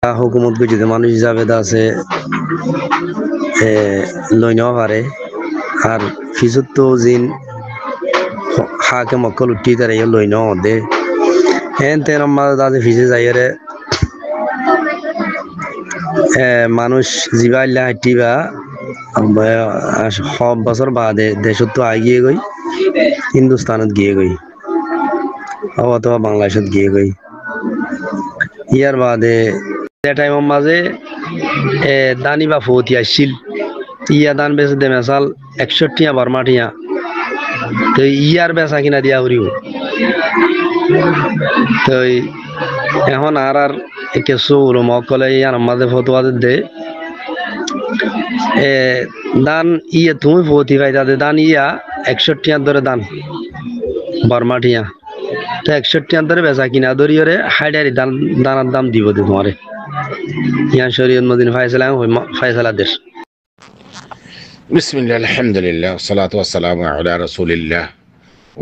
হুকুমত গঠিত মানুষ হিসাবে আছে লই নেওয়া পারে আর ফিজুত তো জিন হাকে মক্কল উঠি তারা লই নেওয়া দে হেন তেন দাদে ফিজে যাইরে মানুষ জিবা ইল্লা হাঁটিবা সব বছর বাদে দেশত তো আগিয়ে গই হিন্দুস্তানত গিয়ে গই অথবা বাংলাদেশত গিয়ে গই ইয়ার বাদে টাইমের মাঝে দানি বা ফতি আসছিল ইয়া দান বেচে দে মেসাল 61 বার্মা টিয়া তো ইয়ার বেচা কিনা দিয়া উড়িও তো এখন আর কিছু মকলে ইয়ার মাঝে ফতুয়া দে দান ইয়ে তুমি ফতি ভাই তাদের দান ইয়া 61 ধরে দান বার্মা টিয়া তো 61 ধরে বেচা কিনা ধরিয়ে হাইডারি দান দানার দাম দিব দে তোমারে ইয়ান শরীয়ত মদিন ফায়সালা দেশ بسم الله الحمد لله والصلاة والسلام على رسول الله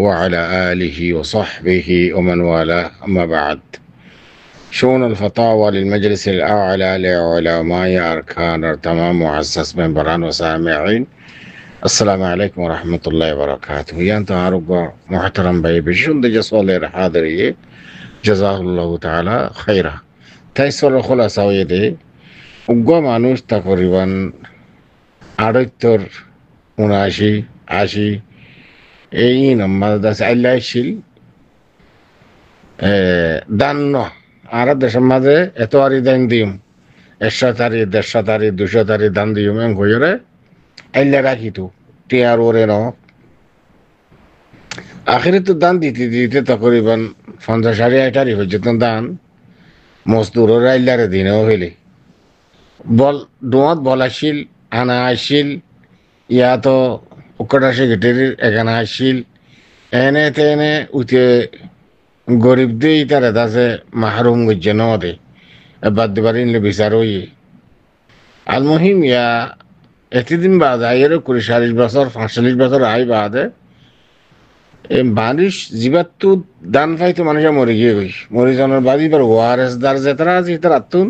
وعلى آله وصحبه ومن والاه أما بعد شؤون الفتاوى للمجلس الأعلى لعلماء أركان تمام معزز منبران وسامعين السلام عليكم ورحمة الله وبركاته يانت عرب محترم بي بشون دي جسول حاضرية جزاه الله تعالى خيرا تيسر الخلاصة ويدي وقوى مانوش تقريبا 78-79-80 এই নম্বর দাস আল্লাহ ছিল দান আর দেশের মাঝে এত আরি দান দিম 100 তারি 150 তারি 200 তারি দান দিম এম হইরে আল্লাহ রাখিতো টিয়ার ওরে ন আখিরে তো দান দিতে দিতে তকরিবান 50-60 তারি পর্যন্ত দান মজদুরের আল্লাহরে দিনেও হইলে বল দোয়াত বলাছিল আনা আসিল ইয়া তো উকটা সেক্রেটারির এখানে আসিল এনে তেনে উঠে গরিব দিয়ে তার আছে মাহরুম গজ্জে ন দে বাদ দিবার ইনলে বিচার হই আল মহিম ইয়া এতদিন বাদ আইয়ের 40-40 বছর 45 বছর আই বাদে মানুষ জীবাত তো দান পাইতো মানুষের মরে গিয়ে গই মরিজনের বাদ এবার ওয়ারেস দার যেতারা আছে তার আত্মন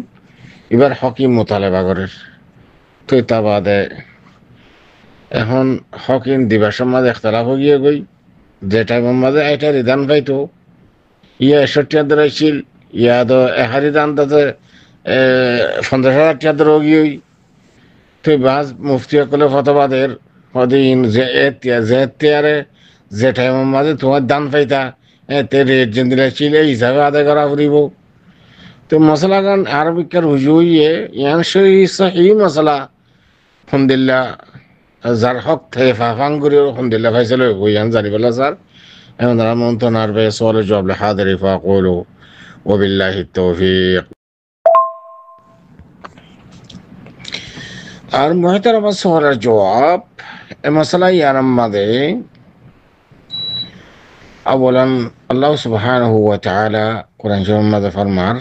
এবার হকিম মোতালেবা করের তো তা বাদে এখন হকিম দিবাসের মাঝে একতলাফ গিয়ে গই যে টাইমের মাঝে এটা রিদান পাইতো ইয়া 61 ধরে ছিল ইয়া তো এহারি দান তাতে 50,000 ধরে গিয়ে তো বাস মুফতি সকলে ফতবাদের হদিন যে এতিয়ারে যে টাইমের মাঝে তোমার দান পাইতা তে রেট যেন দিলে ছিল এই হিসাবে আদায় করা ফুরিব তো মশলা গান আরবিকার হুজুইয়ে ইয়ান সহি মশলা আলহামদুলিল্লাহ যার হক থেকে ফাফাং করে আলহামদুলিল্লাহ ফাইসাল ইয়ান জানিবলা স্যার এখন রামন্ত নারবে সওয়াল জবাব হাদিরি ফাকুলু ওয়াবিল্লাহি তাওফীক আর মুহতারাম সওয়ালের জবাব এই মশলা ইয়ার মাঝে আওয়ালান আল্লাহ সুবহানাহু ওয়া তাআলা কোরআন শরীফের মাঝে ফরমার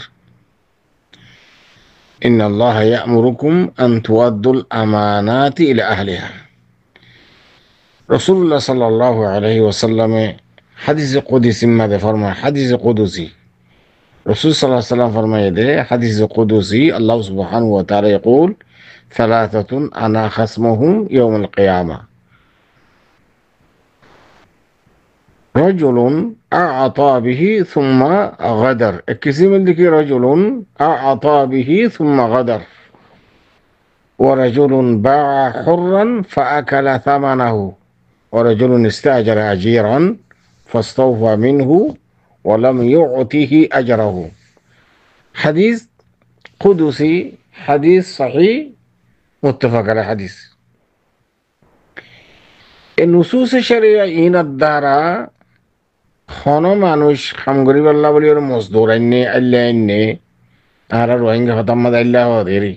إن الله يأمركم أن تؤدوا الأمانات إلى أهلها رسول الله صلى الله عليه وسلم حديث قدسي ماذا فرما حديث قدسي رسول صلى الله عليه وسلم فرما يده حديث قدسي الله سبحانه وتعالى يقول ثلاثة أنا خصمهم يوم القيامة رجل أعطى به ثم غدر الكسيم اللي رجل أعطى به ثم غدر ورجل باع حرا فأكل ثمنه ورجل استأجر أجيرا فاستوفى منه ولم يعطه أجره حديث قدسي حديث صحيح متفق على حديث النصوص الشرعية الدارة خانو মানুষ কাম করি বললা বলি ওর মজদুর আইনে আল্লাহ আইনে আর রোহিঙ্গা খতম মাদ আল্লাহ দেরি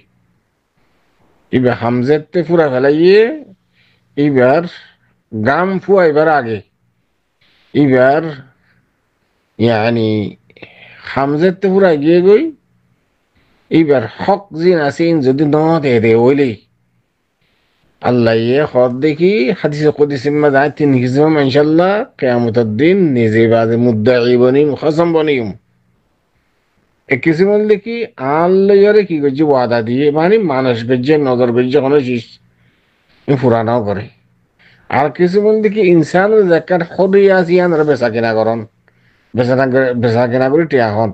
এবার হামজেতে পুরা ফেলাইয়ে এবার গাম ফুয়াইবার আগে এবার ইয়ানি হামজেতে পুরা গিয়ে গই এবার হক জিন আসিন যদি ন দে ওইলেই আল্লাহ খদ দেখি হাদিসে কুদসি মাঝে 3 কিসম ইনশাআল্লাহ কিয়ামতের দিন নিজে বাদে মুদ্দাই বনিম খসম বনিম কিছু বললে কি আল্লাহরে কি করছে ওয়াদা দিয়ে মানে মানুষ গজ্জে নজর গজ্জে কোনো জিনিস ফুরানাও করে আর কিছু বললে কি ইনসান জাকাত খদি আসিয়ান বেচা কিনা করন বেচা কিনা করে টিয়া হন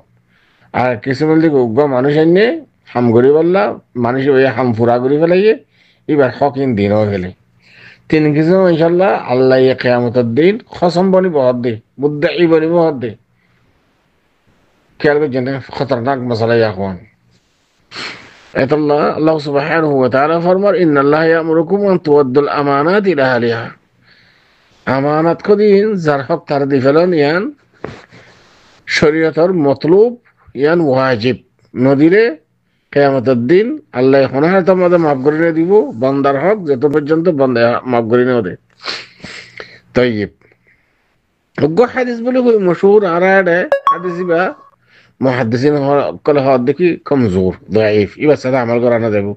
আর কিছু বলতে উগ্র মানুষ এনে হাম করি বললা মানুষ ওই হাম ফুরা করি ফেলাইয়ে এবার হকিন দিন হয়ে গেলে তিন কিছু ইনশাল্লাহ আল্লাহ কেয়ামতের দিন খসম বনি বহর দে মুদ্দাই বনি বহর দে খেয়াল করছেন খতরনাক মশলা এখন এতল্লাহ আল্লাহ সুবহানাহু ওয়া তাআলা ফরমার ইন্নাল্লাহ ইয়ামুরুকুম আন তুআদ্দুল আমানাত ইলা আহলিহা আমানাত কদিন যার হক তার দি ফেলন ইয়ান শরীয়তর মতলুব ইয়ান ওয়াজিব নদীরে কেয়ামতের দিন আল্লাহ হনার তোমাদের মাফ করে দিব বান্দার হক যত পর্যন্ত বান্দা মাফ করে নেওয়া দেয় তাইব উগ্র হাদিস বলে কই মশহুর আরাডে হাদিস বা মুহাদ্দিসিন কল হদ দেখি কমজোর দাইফ ইবা সাদা আমল করা না দেব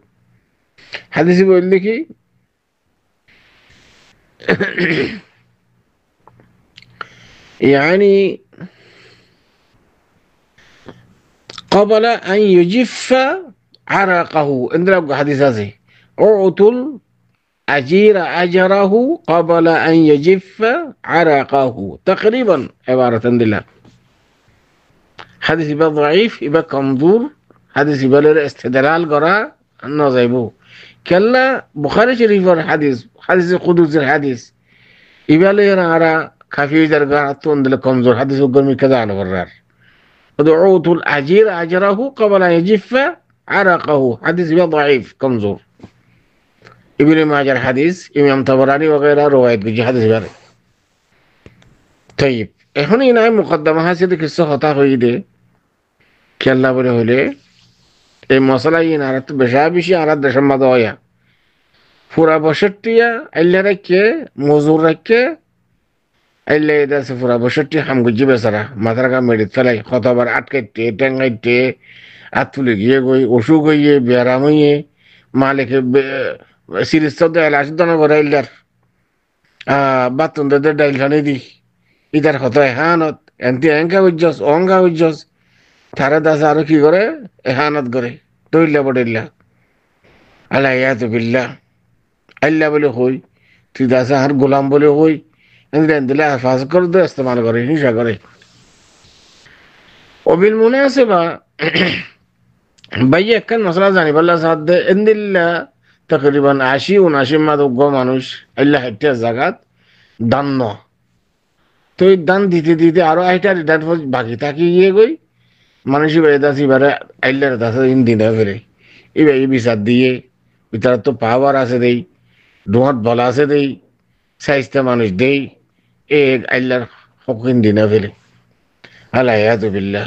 হাদিস বল দেখি يعني قبل أن يجف عرقه عندنا حديث هذا أعطوا الأجير أجره قبل أن يجف عرقه تقريبا عبارة الله حديث يبقى ضعيف يبقى كمزور حديث يبقى له استدلال قراء أنه زيبه كلا بخاري شريف حديث قدوس الحديث يبقى له أرى كافي درجة تون كمزور حديث يقول من كذا على برار ودعوت الأجير أجره قبل أن يجف عرقه حديث يبقى ضعيف كمزور ابن ماجه الحديث إمام طبراني وغيره رواية بيجي حديث باري طيب هنا هنا مقدمة هذه قصة خطأ هيدي كلا بره هله এই মশলা ইনারত বেশা বেশি আর দেশের মাঝে হইয়া পুরা বছরটিয়া আইলে রেখে মজুর রেখে আইলে এদাসে পুরা বছরটি হাম গুজি বেচারা মাথার গা মেডিত ফেলাই কতবার আটকাইতে টেঙ্গাইতে আতুলে গিয়ে গই অসুখ হইয়ে ব্যারাম হইয়ে মালিকে সিরিজ তো দেয় লাশ দনা করে আইলার বাতুন দে ডাইল খানি দি ইদার কত এহানত এনতি এঙ্কা উজ্জস অঙ্কা উজ্জস তারা দাস আরো কি করে এহানত করে তৈল্লা বড়িল্লা আল্লাহ ইয়াতু বিল্লাহ আল্লাহ বলে হই তুই দাস আর গোলাম বলে হই এন্দিন দিলে হাফাজ করে দে ইস্তেমাল করে হিংসা করে অবিল মনে আছে বা ভাইয়া একখান মশলা জানি বললা সাথ দে এন্দিল্লা তকরিবান 80-79 মাদ উগ্র মানুষ আল্লাহ হেটে জাগাত দান ন তো দান দিতে দিতে আরো আইটার বাকি থাকি গিয়ে গই মানুষ দাস এবারে আইলার দাস দিন ফেরে এবার এই বিচার দিয়ে ভিতরে তো পাওয়ার আছে দেই ডোহাত বলা আছে দেই সাইজটা মানুষ দেই এ আইলার হকিন দিনে ফেলে আল্লাহ বিল্লাহ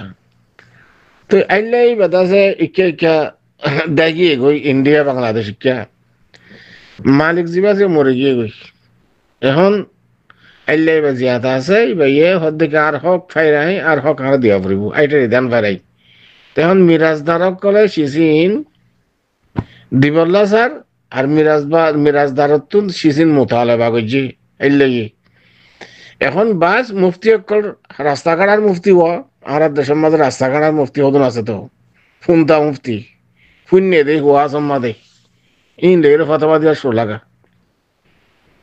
তো আইলা এই বাতাসে ইকা ইকা দেখিয়ে গই ইন্ডিয়া বাংলাদেশ ইকা মালিক জিবা যে মরে গিয়ে গই এখন আইলা এবার জিয়াতা আছে এবার ইয়ে হদ্দিকে আর হক ফাইরাই আর হক আর দিয়া ফুরিব আইটারি ধান ফাইরাই তখন মিরাজদারক কলে সিসিন দিবল্লা স্যার আর মিরাজদারত সিসিন মোতালেবা করছি আইলে এখন বাস মুফতি অকল রাস্তাঘাট আর মুফতি হ আর দেশের মাঝে রাস্তাঘাট আর মুফতি হদন আছে তো ফুনতা মুফতি ফুন্নে দে হুয়া সম্মা দে ইন লের ফতোয়া দিয়া শুরু লাগা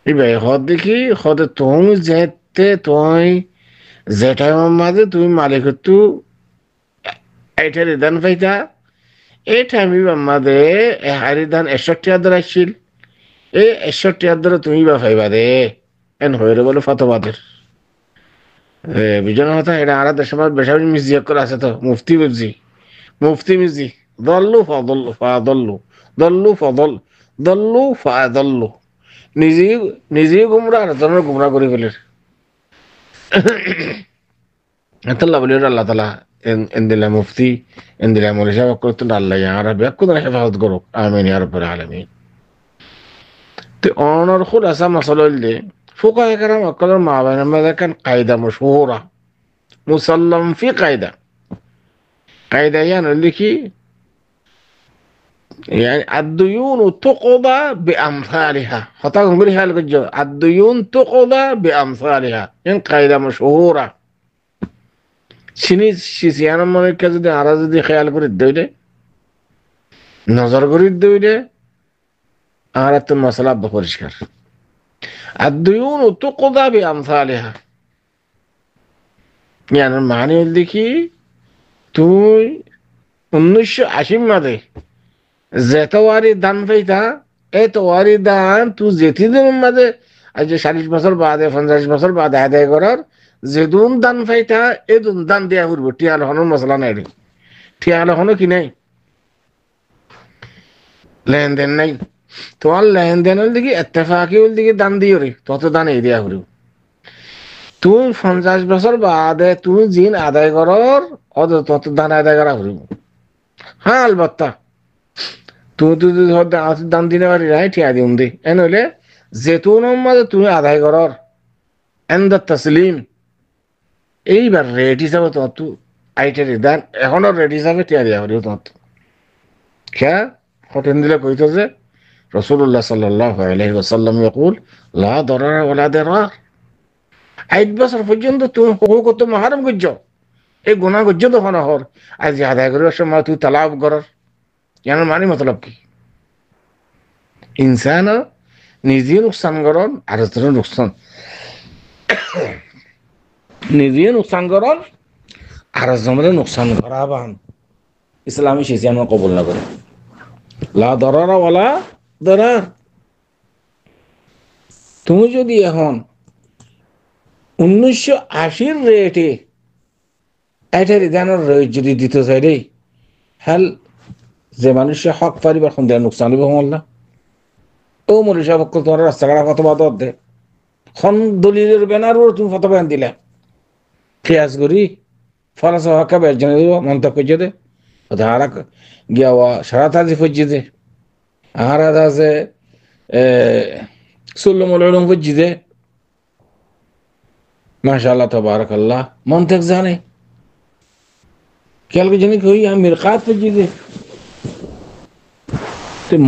এবার হদ দেখি হদে তুমি যেতে তুই যেটাই মাঝে তুমি মালিক তু এইটার দান পাইতা এইটা আমি মাঝে হারি ধান 61 আসছিল এই 61 তুমি বা পাইবা দে এন হয়ে বলে ফতোয়াদের বিজয় কথা এটা আর দেশের মাঝে বেশা বেশি মিজি করে আছে তো মুফতি মিজি দল্লু ফদল্লু ফাদল্লু দল্লু ফদল দল্লু ফাদল্লু নিজেই গুমরা আর তোমরা গুমরা করে ফেলে আল্লাহ বলে আল্লাহ তালা এন্দিলা মুফতি এন্দিলা মৌলী সাহেব করতেন আল্লাহ আর ব্যাকুদ হেফাজত করুক আমিন ইয়া রাব্বাল আলামিন তো অনর খুদ আসা মশলা হইলে ফুকা একরাম অকলের মা বাইনের মাঝে কান কায়দা মশহুরা মুসাল্লাম ফি কায়দা ইয়ান লিখি يعني الديون تقضى بأمثالها خطاكم قولي هالك الجو الديون تقضى بأمثالها إن قاعدة مشهورة চিনি সিসিয়ানোর মনেকে যদি আরা যদি খেয়াল করে দইলে নজর করে দইলে আর এত মশলা পরিষ্কার আর দুইউন তো কোদাবি আমসালিহা ইয়ার মানে দেখি তুই 1980 মাদে যেতওয়ারি দান পাইতা এতওয়ারি দান তুই যেতি দিনের মাঝে আজ 40 বছর বাদে 50 বছর বাদে আদায় করার যেদুন দান পাইতা এদুন দান দেয়া করবো টিয়াল হনোর মশলা নাই রে টিয়াল হনো কি নাই লেনদেন নাই তোমার লেনদেনের দিকে এত্তেফাকি দিকে দান দিও রে তত দান এই দেয়া করবো তুই 50 বছর বাদে তুই জিন আদায় করার অত তত দান আদায় করা করব হ্যাঁ আলবাত্তা তুই তুই দান দিনে পারি রাই ঠিয়া দিউন দি এ নইলে যেতুন মাঝে তুমি আদায় করার এন্দ তসলিম এইবার রেট হিসাবে তোমার তুই আইটারি দান এখনো রেট হিসাবে ঠিয়া দিয়া করিও তোমার খেয়া হটেন দিলে কইতো যে রসুল্লাহ সাল্লাল্লাহু আলাইহি ওয়াসাল্লাম ইয়াকুল লা দরার ওয়ালা দিরার 8 বছর পর্যন্ত তুমি হুকুক তো মাহারম করছ এই গুণা করছ তখন হর আজ আদায় করার সময় তুই তালাব করার জানার মানে মতলব কি ইনসান নিজে নুকসান করন আর নুকসান নিজে নুকসান করন আর জমরে নুকসান করা বান ইসলামী শিশিয়ান কবুল না করে লা দরারা ওয়ালা দরার তুমি যদি এখন 1980 রেটে এটা রিদানোর রেট যদি দিতে চাই রে হ্যাল যে মানুষের হক পারিবার এখন দেয় নুকসান হইব না ও মরিষা পক্ষ তোমার রাস্তাঘাটা ফতবা দে খন দলিলের ব্যানারও তুমি ফতবা দিলে খেয়াজ করি ফরাস হকা বেশ জানে দেবো মন্তব্য করছে দে হারা গিয়া সারা তাজি ফজ্জি দে হারা আছে সুল্লমল ফজ্জি দে মাশাআল্লাহ তাবারাকাল্লাহ মন্তক জানে খেয়াল জানি কই আমি মিরকাত ফজ্জি দে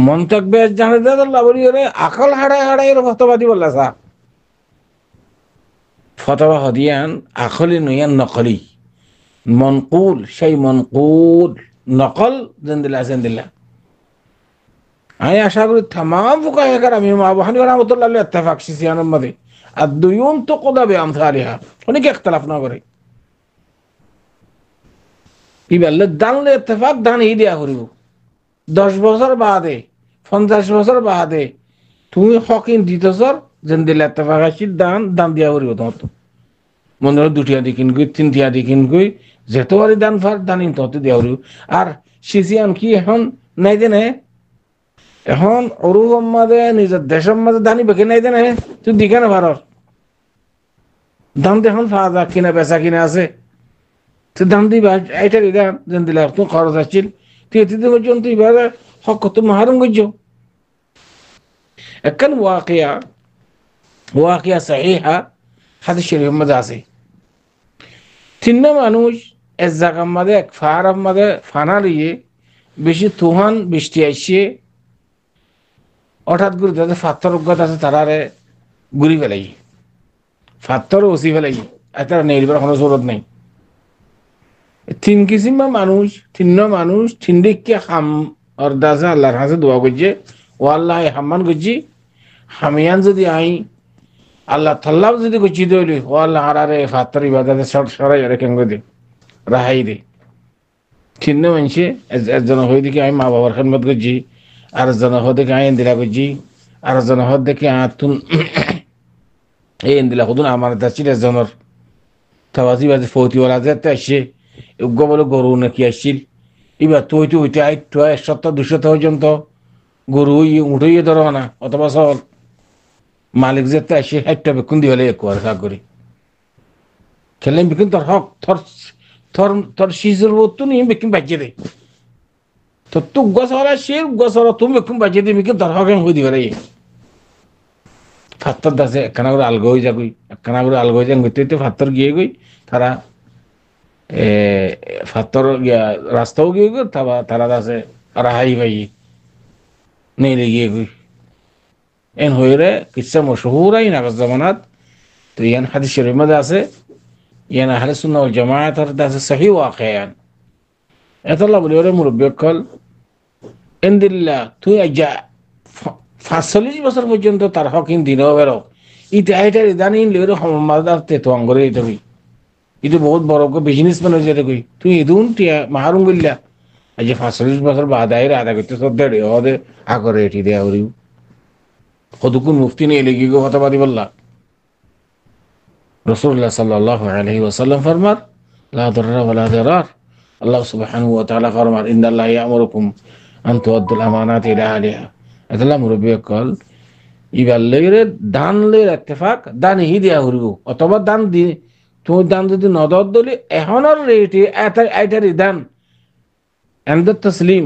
মন্তক বেশ জানে দে আল্লাহ বলি রে আকল হাড়ায় হাড়ায় ফতবা দি বললা সা ফতবা হদিয়ান আকলি নয়ান নকলি মনকুল সেই মনকুল নকল জেন্দিল্লা আমি আশা করি तमाम ফুকাহাকার আমি আবু হানিফা রাহমাতুল্লাহ আলাইহি ইত্তেফাক সিয়ানের মধ্যে আর দুইউন তো কোদাবে আমসালিহা অনেক ইখতিলাফ না করে ইবাল্লে দানলে ইত্তেফাক দান ই দেয়া করিব 10 বছর বাদে 50 বছর বাদে তুমি হকিন দিতেছর জেন্দিল্লা ইত্তেফাক আসিল দান দেয়া করিব তোমার তো মনে হয় 2টিয়া দিকিন কই 3টিয়া দিকিন কই যেতবারই দান ফার দানিন তত দেয়া করিব আর সিসিয়ান কি এখন নাই দেনে এখন অরুগম মাঝে নিজের দেশের মাঝে দানি বেঁকে নাই দেনে তুই দিকে না ভারর দাম দেখুন ফাজা কিনা বেচা কিনা আছে তুই দাম দিবা এইটারই দাম যেন দিলে তুই খরচ আসছিল তুই এতে পর্যন্ত এবার হক তো মাহারম করছ একখান ওয়াকিয়া সাহিহা হাদিস শরীফের মধ্যে আছে তিন মানুষ এক জায়গার মাঝে এক ফাহারার মাঝে ফানা লিয়ে বেশি তুহান বৃষ্টি আসছে হঠাৎ করে তাদের ফাত্তর অজ্ঞাত আছে তারারে ঘুরি ফেলাই ফাত্তরও ওসি ফেলাই আর তারা নেইবার কোনো জরুরত নেই তিন কিসিম মানুষ তিন দিকে হাম অর্দাসে আল্লাহর কাছে দোয়া করছে ও আল্লাহ হাম্মান করছি হামিয়ান যদি আই আল্লাহ তাল্লাহ যদি করছি দইলি ও আল্লাহ হারারে ফাত্তর ইবাদতে সরাই কেঙ্গে দে রাহাই দে তিন মানুষে একজন হয়ে দেখি আমি মা বাবার খেদমত করছি আর একজন হয়ে দেখে আমি ইন্দিরা করছি আর একজন হয়ে দেখে আতুন এই ইন্দিরা কদুন আমার দাচ্ছিল একজনের তাবাজি বাজে ফৌতিওয়ালা যেতে আসছে উগ্র বলে গরু নাকি আসছিল এবার তো হইতে আইতো 1 সপ্তাহ 2 সপ্তাহ পর্যন্ত গরু উঠেই ধরো না অথবা সব মালিক যেতে আসে একটা বেকুন দিয়ে হলে একবার কাক করি খেললেন বেকুন তোর হক তোর শিশুর তো নিয়ে বেকুন বাজিয়ে দে তো তুই গছরা সে গছরা তুমি বেকুন বাজিয়ে দিবি কিন্তু তোর হক হয়ে দিবে রে ফাত্তর দাসে একখানা করে আলগা হয়ে যাবি একখানা করে আলগা হয়ে যান ফাত্তর গিয়ে গই তারা ফাত্তর গিয়া রাস্তাও গিয়ে গই তারা দাসে রাহাই ভাই নেই গিয়ে গই এন হয়ে রে কিসা মশহুর আই নাগজ জামানাত তো ইয়ান হাদিস শরীফের মধ্যে আছে ইয়ান আহলে সুন্নাহ ওয়াল জামাআতের দাসে সহি ওয়াকিয়ান এতলা বলি ওরে মুরব্বী কল ইনদিল্লাহ তুই আজ্জা 45 বছর পর্যন্ত তার হকিন দিনও বেরো ইটা আইটার ইদানিন লেরে সমাজদার তেতো আঙ্গরে এটা কই এটা বহুত বড় বিজনেসম্যান হয়ে যেতে কই তুই ইদুন টিয়া মাহারুম গিল্লা আজ 45 বছর বাদ আইর আদা করতে সব দেড়ে ওদে আগরে এটি দেয়া হরিও কতক্ষণ মুফতি নিয়ে লেগে গো কথা পারি বললা রাসূলুল্লাহ সাল্লাল্লাহু আলাইহি ওয়াসাল্লাম ফরমার লা দাররা ওয়ালা দিরার আল্লাহ সুবহানাহু ওয়া তাআলা ফরমার ইন্নাল্লাহা ইয়া'মুরুকুম আন তুআদ্দুল আমানাতি ইলা আহলিহা এতলা মুরব্বী কল ইবার লেগে দান লে ইত্তেফাক দান হি দেয়া হরিব অথবা দান দি তুমি দান যদি নদর দলি এখনের রেটে এটার দান এন্ড তসলিম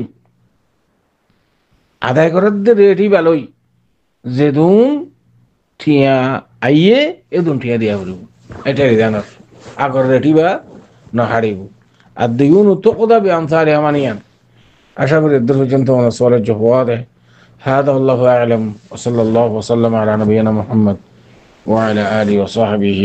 আদায় করার রেটই ভালোই যেদুন ঠিয়া আইয়ে এদুন ঠিয়া দিয়া হরিব এটার দানের আগর রেটই বা নহারিব আর দিগুন তো কোদা বে আনসারে আমানিয়ান আশা করি এদের পর্যন্ত আমার সওয়ালের জবাব দেয় هذا والله أعلم وصلى الله وسلم على نبينا محمد وعلى آله وصحبه